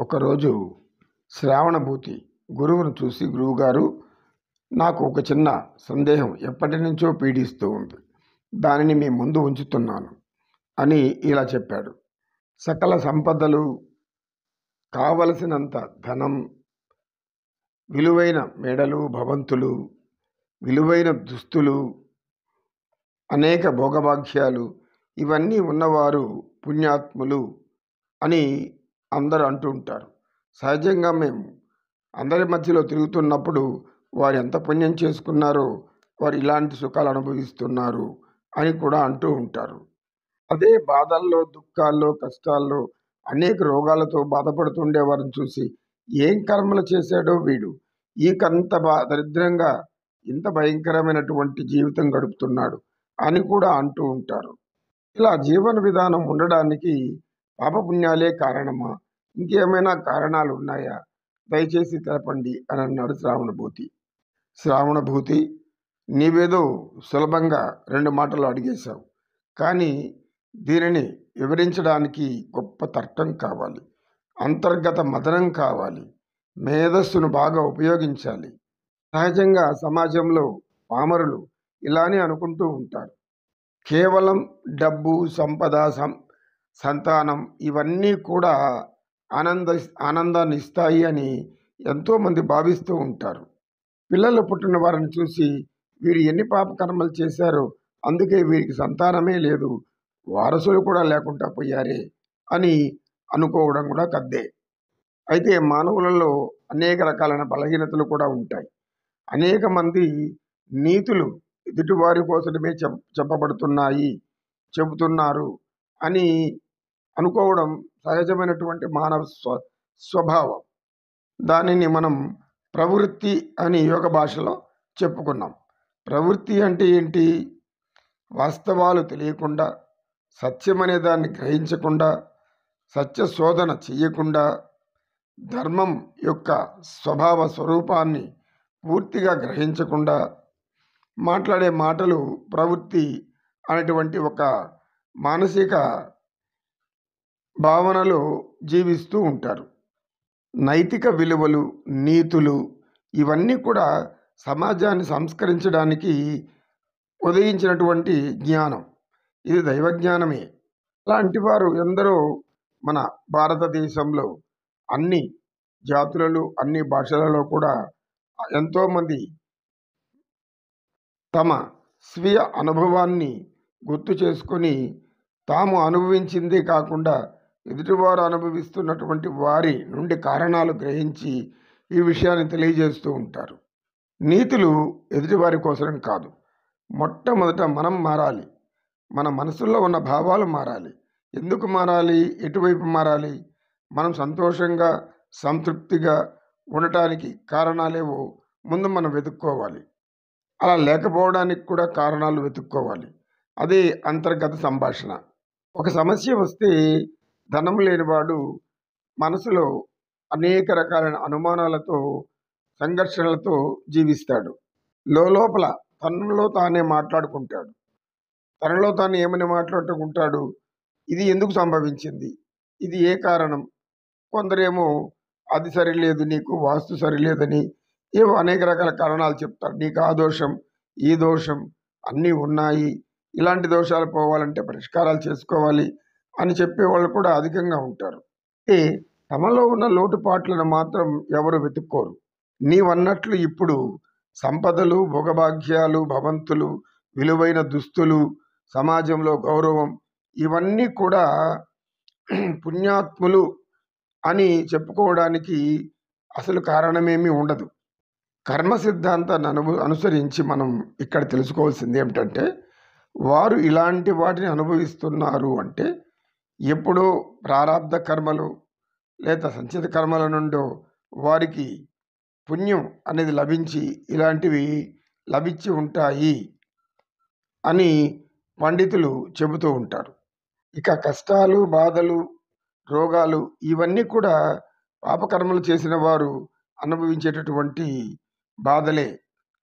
ఒకరోజు శ్రావణభూతి గురువును చూసి, గురువుగారు, నాకు ఒక చిన్న సందేహం ఎప్పటి నుంచో పీడిస్తూ ఉంది. దానిని మీ ముందు ఉంచుతున్నాను అని ఇలా చెప్పాడు. సకల సంపదలు, కావలసినంత ధనం, విలువైన మేడలు, భవంతులు, విలువైన దుస్తులు, అనేక భోగభాగ్యాలు, ఇవన్నీ ఉన్నవారు పుణ్యాత్ములు అని అందరూ అంటూ ఉంటారు. సహజంగా మేము అందరి మధ్యలో తిరుగుతున్నప్పుడు వారు ఎంత పుణ్యం చేసుకున్నారో వారు ఇలాంటి సుఖాలు అనుభవిస్తున్నారు అని కూడా అంటూ ఉంటారు. అదే బాధల్లో, దుఃఖాల్లో, కష్టాల్లో, అనేక రోగాలతో బాధపడుతుండే వారిని చూసి, ఏం కర్మలు చేశాడో వీడు, ఈకంత దరిద్రంగా ఇంత భయంకరమైనటువంటి జీవితం గడుపుతున్నాడు అని కూడా అంటూ ఉంటారు. ఇలా జీవన విధానం ఉండడానికి పాపపుణ్యాలే కారణమా, ఇంకేమైనా కారణాలు ఉన్నాయా? దయచేసి తెలపండి అని అన్నాడు శ్రావణభూతి. శ్రావణభూతి, నీవేదో సులభంగా 2 మాటలు అడిగేశావు, కానీ దీనిని వివరించడానికి గొప్ప తర్కం కావాలి, అంతర్గత మదనం కావాలి, మేధస్సును బాగా ఉపయోగించాలి. సహజంగా సమాజంలో పామరులు ఇలానే అనుకుంటూ ఉంటారు. కేవలం డబ్బు, సంపద, సంతానం ఇవన్నీ కూడా ఆనందాన్ని ఇస్తాయి అని ఎంతోమంది భావిస్తూ ఉంటారు. పిల్లలు పుట్టిన వారిని చూసి, వీరు ఎన్ని పాపకర్మలు చేశారో అందుకే వీరికి సంతానమే లేదు, వారసులు కూడా లేకుండా పోయారే అని అనుకోవడం కూడా కద్దే. అయితే మానవులలో అనేక రకాలైన బలహీనతలు కూడా ఉంటాయి. అనేక మంది నీతులు ఎదుటివారి కోసమే చెప్పబడుతున్నాయి, చెబుతున్నారు అని అనుకోవడం సహజమైనటువంటి మానవ స్వభావం. దానిని మనం ప్రవృత్తి అని యోగ భాషలో చెప్పుకున్నాం. ప్రవృత్తి అంటే ఏంటి? వాస్తవాలు తెలియకుండా, సత్యమనే దాన్ని గ్రహించకుండా, సత్య శోధన చెయ్యకుండా, ధర్మం యొక్క స్వభావ స్వరూపాన్ని పూర్తిగా గ్రహించకుండా మాట్లాడే మాటలు ప్రవృత్తి అనేటువంటి ఒక మానసిక భావనలో జీవిస్తూ ఉంటారు. నైతిక విలువలు, నీతులు ఇవన్నీ కూడా సమాజాన్ని సంస్కరించడానికి ఉదయించినటువంటి జ్ఞానం. ఇది దైవజ్ఞానమే. అలాంటి వారు ఎందరో మన భారతదేశంలో అన్ని జాతులలో, అన్ని భాషలలో కూడా ఎంతోమంది తమ స్వీయ అనుభవాన్ని గుర్తు చేసుకొని, తాము అనుభవించిందే కాకుండా ఎదుటివారు అనుభవిస్తున్నటువంటి వారి నుండి కారణాలు గ్రహించి ఈ విషయాన్ని తెలియజేస్తూ ఉంటారు. నీతులు ఎదుటివారి కోసం కాదు, మొట్టమొదట మనం మారాలి. మన మనసులో ఉన్న భావాలు మారాలి. ఎందుకు మారాలి? ఎటువైపు మారాలి? మనం సంతోషంగా, సంతృప్తిగా ఉండటానికి కారణాలేవో ముందు మనం వెతుక్కోవాలి. అలా లేకపోవడానికి కూడా కారణాలు వెతుక్కోవాలి. అదే అంతర్గత సంభాషణ. ఒక సమస్య వస్తే ధనం లేనివాడు మనసులో అనేక రకాలైన అనుమానాలతో, సంఘర్షణలతో జీవిస్తాడు. లోపల తనలో తానే మాట్లాడుకుంటాడు. తనలో తాను ఏమని మాట్లాడుకుంటాడు? ఇది ఎందుకు సంభవించింది? ఇది ఏ కారణం? కొందరేమో అది సరిలేదు, నీకు వాస్తు సరిలేదని ఏవో అనేక రకాల కారణాలు చెప్తారు. నీకు ఆ దోషం, ఈ దోషం అన్నీ ఉన్నాయి, ఇలాంటి దోషాలు పోవాలంటే పరిష్కారాలు చేసుకోవాలి అని చెప్పేవాళ్ళు కూడా అధికంగా ఉంటారు. తమలో ఉన్న లోటుపాట్లను మాత్రం ఎవరు వెతుక్కోరు. నీవన్నట్లు ఇప్పుడు సంపదలు, భోగభాగ్యాలు, భవంతులు, విలువైన దుస్తులు, సమాజంలో గౌరవం ఇవన్నీ కూడా పుణ్యాత్ములు అని చెప్పుకోవడానికి అసలు కారణమేమీ ఉండదు. కర్మ సిద్ధాంతాన్ని అనుసరించి మనం ఇక్కడ తెలుసుకోవాల్సింది ఏమిటంటే, వారు ఇలాంటి వాటిని అనుభవిస్తున్నారు అంటే ఎప్పుడో ప్రారాబ్ధ కర్మలు లేదా సంచిత కర్మల నుండో వారికి పుణ్యం అనేది లభించి ఇలాంటివి లభించి ఉంటాయి అని పండితులు చెబుతూ ఉంటారు. ఇక కష్టాలు, బాధలు, రోగాలు ఇవన్నీ కూడా పాపకర్మలు చేసిన వారు అనుభవించేటటువంటి బాధలే.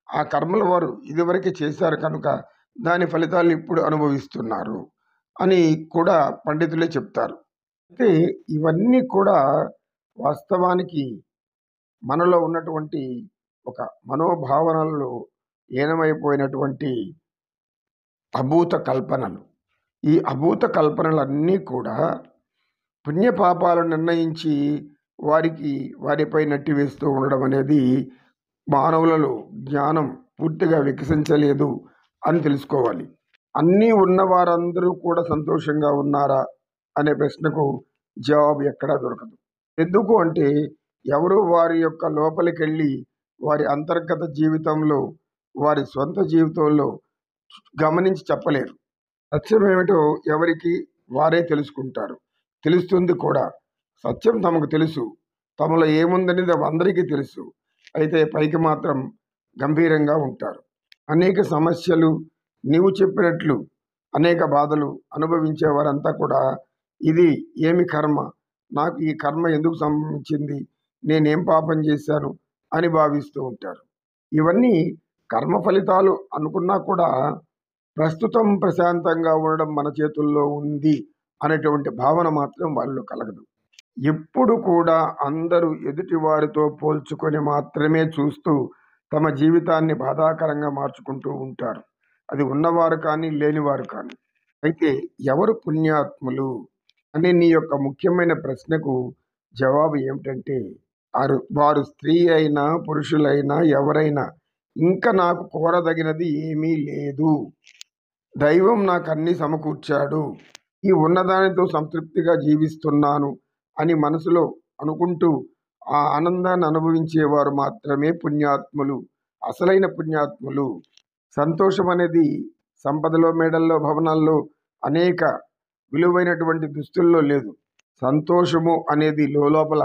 ఆ కర్మలు వారు ఇదివరకే చేశారు కనుక దాని ఫలితాలను ఇప్పుడు అనుభవిస్తున్నారు అని కూడా పండితులే చెప్తారు. అయితే ఇవన్నీ కూడా వాస్తవానికి మనలో ఉన్నటువంటి ఒక మనోభావనలలో లీనమైపోయినటువంటి అభూత కల్పనలు. ఈ అభూత కల్పనలన్నీ కూడా పుణ్యపాపాలను నిర్ణయించి వారిపై నెట్టివేస్తూ ఉండడం అనేది మానవులలో జ్ఞానం పూర్తిగా వికసించలేదు అని తెలుసుకోవాలి. అన్నీ ఉన్నవారందరూ కూడా సంతోషంగా ఉన్నారా అనే ప్రశ్నకు జవాబు ఎక్కడా దొరకదు. ఎందుకు అంటే ఎవరు వారి యొక్క లోపలికెళ్ళి వారి అంతర్గత జీవితంలో, వారి సొంత జీవితంలో గమనించి చెప్పలేరు. సత్యమేమిటో ఎవరికి వారే తెలుసుకుంటారు. తెలుస్తుంది కూడా. సత్యం తమకు తెలుసు. తమలో ఏముందనేది అందరికీ తెలుసు. అయితే పైకి మాత్రం గంభీరంగా ఉంటారు. అనేక సమస్యలు, నీవు చెప్పినట్లు అనేక బాధలు అనుభవించే వారంతా కూడా ఇది ఏమి కర్మ, నాకు ఈ కర్మ ఎందుకు సంభవించింది, నేనేం పాపం చేశాను అని భావిస్తూ ఉంటారు. ఇవన్నీ కర్మ ఫలితాలు అనుకున్నా కూడా ప్రస్తుతం ప్రశాంతంగా ఉండడం మన చేతుల్లో ఉంది అనేటువంటి భావన మాత్రం వాళ్ళలో కలగదు. ఎప్పుడు కూడా అందరూ ఎదుటి వారితో పోల్చుకొని మాత్రమే చూస్తూ తమ జీవితాన్ని బాధాకరంగా మార్చుకుంటూ ఉంటారు. అది ఉన్నవారు కానీ లేనివారు కానీ. అయితే ఎవరు పుణ్యాత్ములు అనే నీ యొక్క ముఖ్యమైన ప్రశ్నకు జవాబు ఏమిటంటే వారు స్త్రీ అయినా పురుషులైనా ఎవరైనా ఇంకా నాకు కోరదగినది ఏమీ లేదు, దైవం నాకు అన్ని సమకూర్చాడు, ఈ ఉన్నదానితో సంతృప్తిగా జీవిస్తున్నాను అని మనసులో అనుకుంటూ ఆ ఆనందాన్ని అనుభవించేవారు మాత్రమే పుణ్యాత్ములు, అసలైన పుణ్యాత్ములు. సంతోషం అనేది సంపదలో, మేడల్లో, భవనాల్లో, అనేక విలువైనటువంటి దుస్తుల్లో లేదు. సంతోషము అనేది లోపల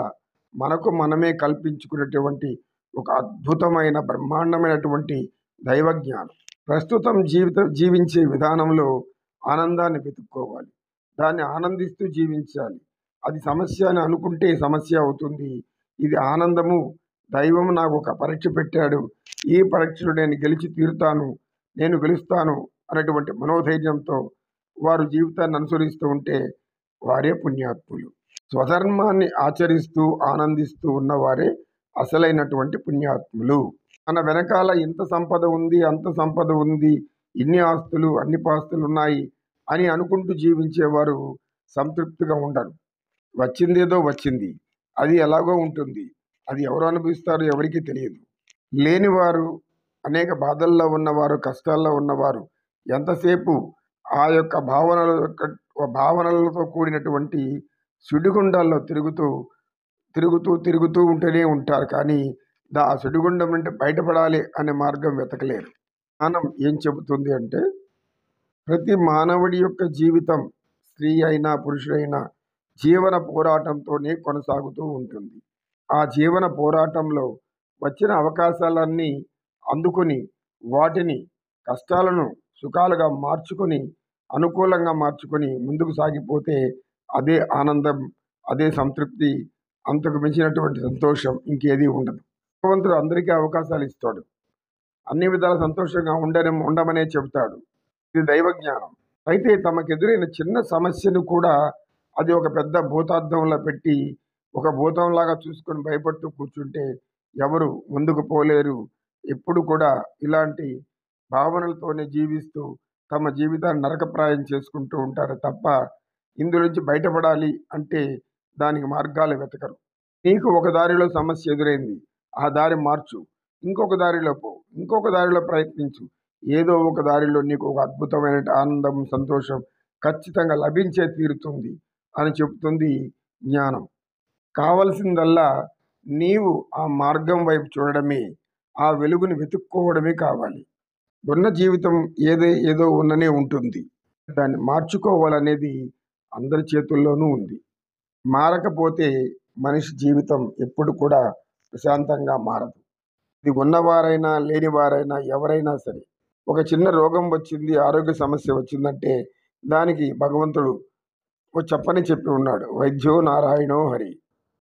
మనకు మనమే కల్పించుకునేటువంటి ఒక అద్భుతమైన బ్రహ్మాండమైనటువంటి దైవజ్ఞానం. ప్రస్తుతం జీవించే విధానంలో ఆనందాన్ని వెతుక్కోవాలి. దాన్ని ఆనందిస్తూ జీవించాలి. అది సమస్య అని అనుకుంటే సమస్య అవుతుంది. ఇది ఆనందము, దైవం నాకు ఒక పరీక్ష పెట్టాడు, ఈ పరీక్షలో నేను గెలిచి తీరుతాను, నేను గెలుస్తాను అనేటువంటి మనోధైర్యంతో వారు జీవితాన్ని అనుసరిస్తూ ఉంటే వారే పుణ్యాత్ములు. స్వధర్మాన్ని ఆచరిస్తూ ఆనందిస్తూ ఉన్నవారే అసలైనటువంటి పుణ్యాత్ములు. మన వెనకాల ఇంత సంపద ఉంది, అంత సంపద ఉంది, ఇన్ని ఆస్తులు, అన్ని పాస్తులు ఉన్నాయి అని అనుకుంటూ జీవించేవారు సంతృప్తిగా ఉండరు. వచ్చిందేదో వచ్చింది, అది ఎలాగో ఉంటుంది, అది ఎవరు అనుభవిస్తారో ఎవరికీ తెలియదు. లేనివారు, అనేక బాధల్లో ఉన్నవారు, కష్టాల్లో ఉన్నవారు ఎంతసేపు ఆ యొక్క భావనలతో కూడినటువంటి సుడిగుండాల్లో తిరుగుతూ ఉంటూనే ఉంటారు. కానీ ఆ సుడిగుండం నుండి బయటపడాలి అనే మార్గం వెతకలేరు. జ్ఞానం ఏం చెబుతుంది అంటే ప్రతి మానవుడి యొక్క జీవితం, స్త్రీ అయినా పురుషుడైనా, జీవన పోరాటంతోనే కొనసాగుతూ ఉంటుంది. ఆ జీవన పోరాటంలో వచ్చిన అవకాశాలన్నీ అందుకొని వాటిని, కష్టాలను సుఖాలుగా మార్చుకొని, అనుకూలంగా మార్చుకొని ముందుకు సాగిపోతే అదే ఆనందం, అదే సంతృప్తి, అంతకు మించినటువంటి సంతోషం ఇంకేదీ ఉండదు. భగవంతుడు అందరికీ అవకాశాలు ఇస్తాడు. అన్ని విధాల సంతోషంగా ఉండమనే చెబుతాడు. ఇది దైవ జ్ఞానం. అయితే తమకెదురైన చిన్న సమస్యను కూడా అది ఒక పెద్ద భూతార్థంలో పెట్టి ఒక భూతంలాగా చూసుకొని భయపడుతూ కూర్చుంటే ఎవరు ముందుకు పోలేరు. ఎప్పుడు కూడా ఇలాంటి భావనలతోనే జీవిస్తూ తమ జీవితాన్ని నరకప్రాయం చేసుకుంటూ ఉంటారు తప్ప ఇందులోంచి బయటపడాలి అంటే దానికి మార్గాలు వెతకరు. నీకు ఒక దారిలో సమస్య ఎదురైంది, ఆ దారి మార్చు, ఇంకొక దారిలో పో, ఇంకొక దారిలో ప్రయత్నించు. ఏదో ఒక దారిలో నీకు ఒక అద్భుతమైన ఆనందం, సంతోషం ఖచ్చితంగా లభించే తీరుతుంది అని చెబుతుంది జ్ఞానం. కావలసిందల్లా నీవు ఆ మార్గం వైపు చూడడమే, ఆ వెలుగుని వెతుక్కోవడమే కావాలి. ఉన్న జీవితం ఏదో ఉన్ననే ఉంటుంది. దాన్ని మార్చుకోవాలనేది అందరి చేతుల్లోనూ ఉంది. మారకపోతే మనిషి జీవితం ఎప్పుడు కూడా ప్రశాంతంగా మారదు. ఇది ఉన్నవారైనా లేనివారైనా ఎవరైనా సరే ఒక చిన్న రోగం వచ్చింది, ఆరోగ్య సమస్య వచ్చిందంటే దానికి భగవంతుడు చెప్పి ఉన్నాడు, వైద్యో నారాయణో హరి.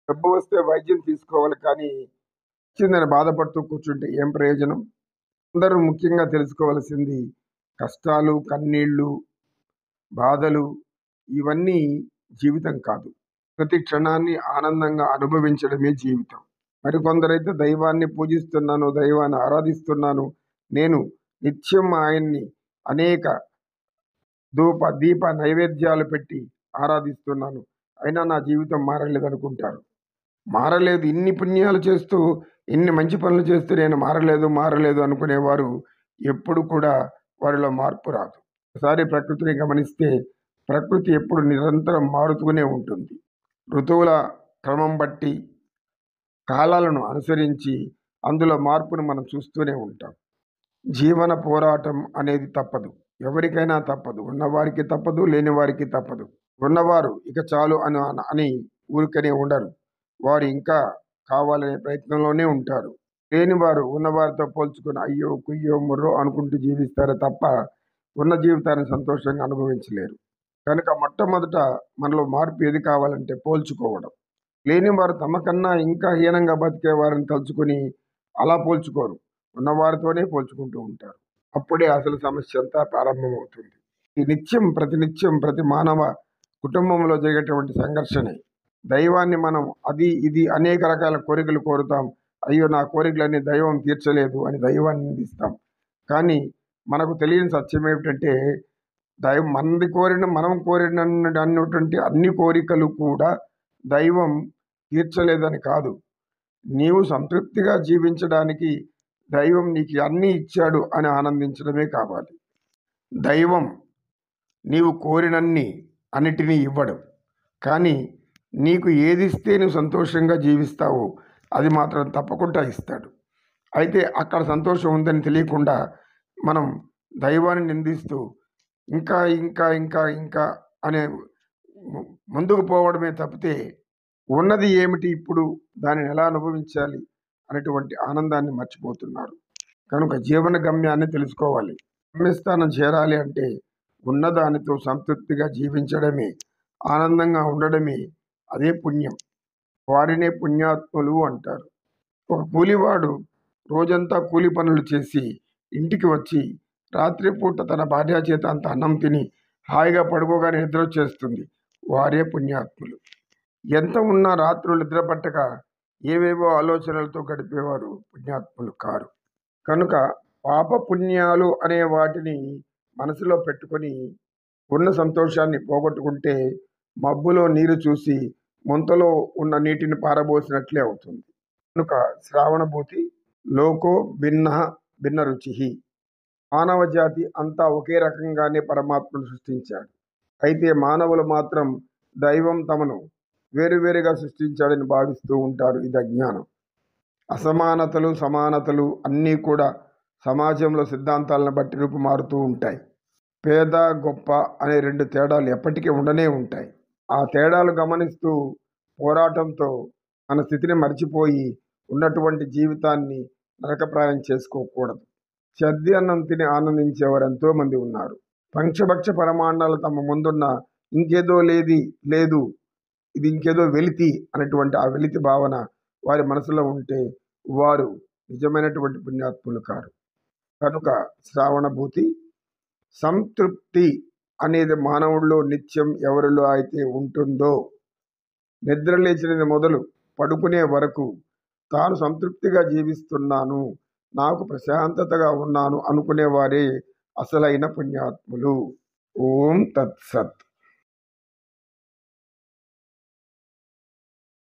జబ్బు వస్తే వైద్యం తీసుకోవాలి, కానీ వచ్చిందని బాధపడుతూ కూర్చుంటే ఏం ప్రయోజనం? అందరూ ముఖ్యంగా తెలుసుకోవాల్సింది కష్టాలు, కన్నీళ్ళు, బాధలు ఇవన్నీ జీవితం కాదు. ప్రతి క్షణాన్ని ఆనందంగా అనుభవించడమే జీవితం. మరికొందరైతే దైవాన్ని పూజిస్తున్నాను, దైవాన్ని ఆరాధిస్తున్నాను, నేను నిత్యం ఆయన్ని అనేక దీప నైవేద్యాలు పెట్టి ఆరాధిస్తున్నాను, అయినా నా జీవితం మారలేదనుకుంటారు. మారలేదు, ఇన్ని పుణ్యాలు చేస్తూ, ఇన్ని మంచి పనులు చేస్తూ నేను మారలేదు అనుకునేవారు ఎప్పుడు కూడా వారిలో మార్పు రాదు. ఒకసారి ప్రకృతిని గమనిస్తే ప్రకృతి ఎప్పుడు నిరంతరం మారుతూనే ఉంటుంది. ఋతువుల క్రమం బట్టి, కాలాలను అనుసరించి అందులో మార్పును మనం చూస్తూనే ఉంటాం. జీవన పోరాటం అనేది తప్పదు. ఎవరికైనా తప్పదు. ఉన్నవారికి తప్పదు, లేని వారికి తప్పదు. ఉన్నవారు ఇక చాలు అని ఊరికనే ఉండరు. వారు ఇంకా కావాలనే ప్రయత్నంలోనే ఉంటారు. లేనివారు ఉన్నవారితో పోల్చుకొని అయ్యో, కుయ్యో, ముర్రో అనుకుంటూ జీవిస్తారే తప్ప ఉన్న జీవితాన్ని సంతోషంగా అనుభవించలేరు. కనుక మొట్టమొదట మనలో మార్పు ఏది కావాలంటే పోల్చుకోవడం. లేనివారు తమకన్నా ఇంకా హీనంగా బతికే వారిని తలుచుకొని అలా పోల్చుకోరు. ఉన్నవారితోనే పోల్చుకుంటూ ఉంటారు. అప్పుడే అసలు సమస్య అంతా ప్రారంభమవుతుంది. ఈ ప్రతినిత్యం ప్రతి మానవ కుటుంబంలో జరిగేటువంటి సంఘర్షణే. దైవాన్ని మనం అది ఇది అనేక రకాల కోరికలు కోరుతాం. అయ్యో, నా కోరికలన్నీ దైవం తీర్చలేదు అని దైవాన్ని నిందిస్తాం. కానీ మనకు తెలియని సత్యం ఏమిటంటే దైవం మనం కోరినటువంటి అన్ని కోరికలు కూడా దైవం తీర్చలేదని కాదు. నీవు సంతృప్తిగా జీవించడానికి దైవం నీకు అన్నీ ఇచ్చాడు అని ఆనందించడమే కావాలి. దైవం నీవు కోరినన్ని అన్నిటినీ ఇవ్వడు. కానీ నీకు ఏది ఇస్తే నువ్వు సంతోషంగా జీవిస్తావో అది మాత్రం తప్పకుండా ఇస్తాడు. అయితే అక్కడ సంతోషం ఉందని తెలియకుండా మనం దైవాన్ని నిందిస్తూ ఇంకా ఇంకా ఇంకా ఇంకా అనే ముందుకు పోవడమే తప్పితే ఉన్నది ఏమిటి, ఇప్పుడు దానిని ఎలా అనుభవించాలి అనేటువంటి ఆనందాన్ని మర్చిపోతున్నారు. కనుక జీవన గమ్యాన్ని తెలుసుకోవాలి. గమ్యస్థానం చేరాలి అంటే ఉన్నదానితో సంతృప్తిగా జీవించడమే, ఆనందంగా ఉండడమే, అదే పుణ్యం. వారినే పుణ్యాత్ములు అంటారు. ఒక కూలివాడు రోజంతా కూలి పనులు చేసి ఇంటికి వచ్చి రాత్రిపూట తన భార్య చేత అంత అన్నం తిని హాయిగా పడుకోగానే నిద్ర వచ్చేస్తుంది. వారే పుణ్యాత్ములు. ఎంత ఉన్నా రాత్రులు నిద్ర పట్టక ఏవేవో ఆలోచనలతో గడిపేవారు పుణ్యాత్ములు కారు. కనుక పాప పుణ్యాలు అనే వాటిని మనసులో పెట్టుకొని ఉన్న సంతోషాన్ని పోగొట్టుకుంటే మబ్బులో నీరు చూసి ముంతలో ఉన్న నీటిని పారబోసినట్లే అవుతుంది. కనుక శ్రావణభూతి లోకో భిన్న భిన్న రుచి. మానవ జాతి అంతా ఒకే రకంగానే పరమాత్మను సృష్టించాడు. అయితే మానవులు మాత్రం దైవం తమను వేరువేరుగా సృష్టించాడని భావిస్తూ ఉంటారు. ఇది అజ్ఞానం. అసమానతలు, సమానతలు అన్నీ కూడా సమాజంలో సిద్ధాంతాలను బట్టి రూపుమారుతూ ఉంటాయి. పేద గొప్ప అనే రెండు తేడాలు ఎప్పటికీ ఉండనే ఉంటాయి. ఆ తేడాలు గమనిస్తూ పోరాటంతో మన స్థితిని మర్చిపోయి ఉన్నటువంటి జీవితాన్ని నరకప్రాయం చేసుకోకూడదు. చద్ది అన్నం తిని ఆనందించేవారు ఎంతోమంది ఉన్నారు. పంచభక్ష పరమాణాలు తమ ముందున్న ఇంకేదో లేదు, ఇది ఇంకేదో వెలితి అనేటువంటి ఆ వెలితి భావన వారి మనసులో ఉంటే వారు నిజమైనటువంటి పుణ్యాత్ములు కారు. కనుక శ్రావణభూతి సంతృప్తి అనేది మానవుల్లో నిత్యం ఎవరిలో అయితే ఉంటుందో, నిద్ర లేచినది మొదలు పడుకునే వరకు తాను సంతృప్తిగా జీవిస్తున్నాను, నాకు ప్రశాంతతగా ఉన్నాను అనుకునేవారే అసలైన పుణ్యాత్ములు. ఓం తత్సత్.